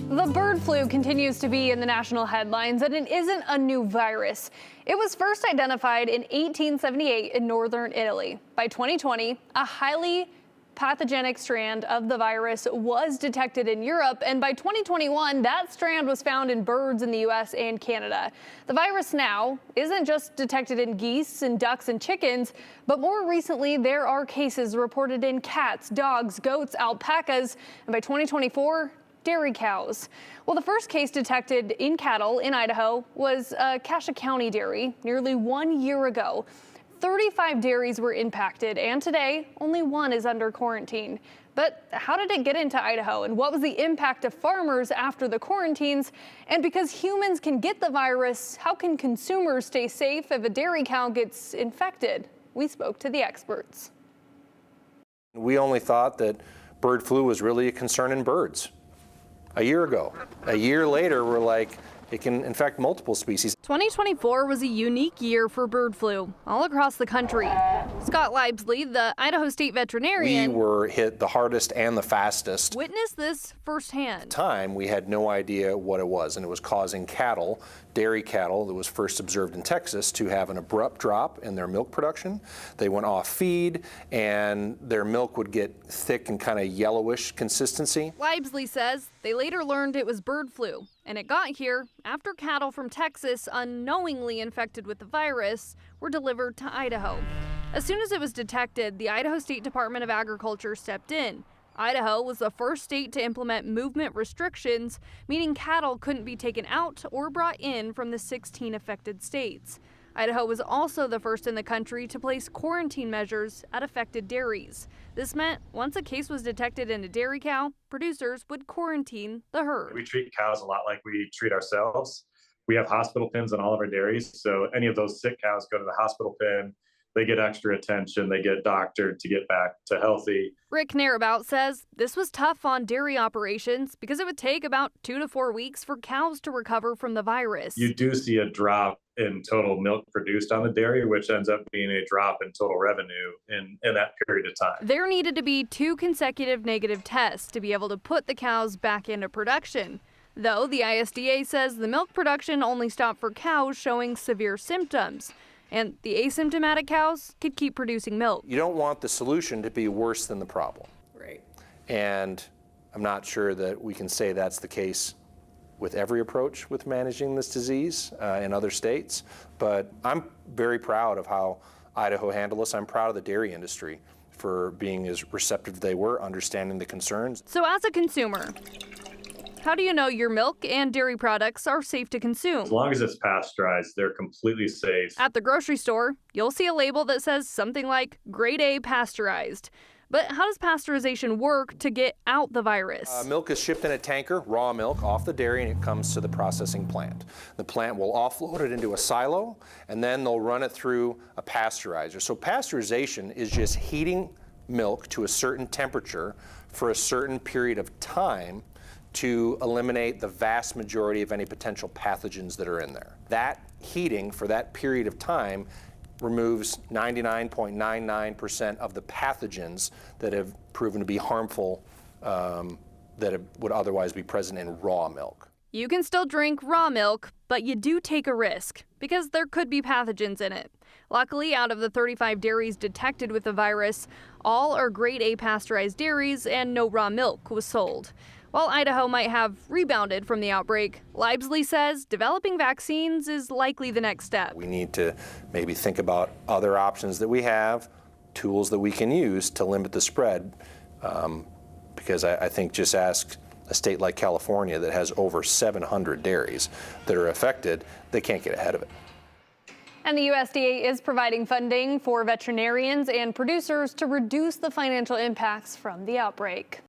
The bird flu continues to be in the national headlines, and it isn't a new virus. It was first identified in 1878 in northern Italy. By 2020, a highly pathogenic strand of the virus was detected in Europe, and by 2021, that strand was found in birds in the U.S. and Canada. The virus now isn't just detected in geese and ducks and chickens, but more recently, there are cases reported in cats, dogs, goats, alpacas, and by 2024, dairy cows. Well, the first case detected in cattle in Idaho was a Cache County dairy nearly 1 year ago. 35 dairies were impacted, and today only one is under quarantine. But how did it get into Idaho, and what was the impact of farmers after the quarantines? And because humans can get the virus, how can consumers stay safe if a dairy cow gets infected? We spoke to the experts. We only thought that bird flu was really a concern in birds a year ago. A year later, we're like, it can infect multiple species. 2024 was a unique year for bird flu all across the country. Scott Libesley, the Idaho State veterinarian, We were hit the hardest and the fastest. witnessed this firsthand. At the time, we had no idea what it was, and it was causing cattle, dairy cattle that was first observed in Texas, to have an abrupt drop in their milk production. They went off feed, and their milk would get thick and kind of yellowish consistency. Libesley says they later learned it was bird flu, and it got here after cattle from Texas unknowingly infected with the virus were delivered to Idaho. As soon as it was detected, the Idaho State Department of Agriculture stepped in. Idaho was the first state to implement movement restrictions, meaning cattle couldn't be taken out or brought in from the 16 affected states. Idaho was also the first in the country to place quarantine measures at affected dairies. This meant once a case was detected in a dairy cow, producers would quarantine the herd. We treat cows a lot like we treat ourselves. We have hospital pens in all of our dairies, so any of those sick cows go to the hospital pen. They get extra attention, they get doctored to get back to healthy. Rick Narabout says this was tough on dairy operations because it would take about 2 to 4 weeks for cows to recover from the virus. You do see a drop in total milk produced on the dairy, which ends up being a drop in total revenue in that period of time. There needed to be 2 consecutive negative tests to be able to put the cows back into production. Though the ISDA says the milk production only stopped for cows showing severe symptoms, and the asymptomatic cows could keep producing milk. You don't want the solution to be worse than the problem. Right. And I'm not sure that we can say that's the case with every approach with managing this disease in other states, but I'm very proud of how Idaho handled this. I'm proud of the dairy industry for being as receptive as they were, understanding the concerns. So as a consumer, how do you know your milk and dairy products are safe to consume? As long as it's pasteurized, they're completely safe. At the grocery store, you'll see a label that says something like grade A pasteurized. But how does pasteurization work to get out the virus? Milk is shipped in a tanker, raw milk, off the dairy, and it comes to the processing plant. The plant will offload it into a silo, and then they'll run it through a pasteurizer. So pasteurization is just heating milk to a certain temperature for a certain period of time to eliminate the vast majority of any potential pathogens that are in there. That heating for that period of time removes 99.99% of the pathogens that have proven to be harmful would otherwise be present in raw milk. You can still drink raw milk, but you do take a risk because there could be pathogens in it. Luckily, out of the 35 dairies detected with the virus, all are grade A pasteurized dairies and no raw milk was sold. While Idaho might have rebounded from the outbreak, Libesley says developing vaccines is likely the next step. We need to maybe think about other options that we have, tools that we can use to limit the spread, because I think just ask a state like California that has over 700 dairies that are affected, they can't get ahead of it. And the USDA is providing funding for veterinarians and producers to reduce the financial impacts from the outbreak.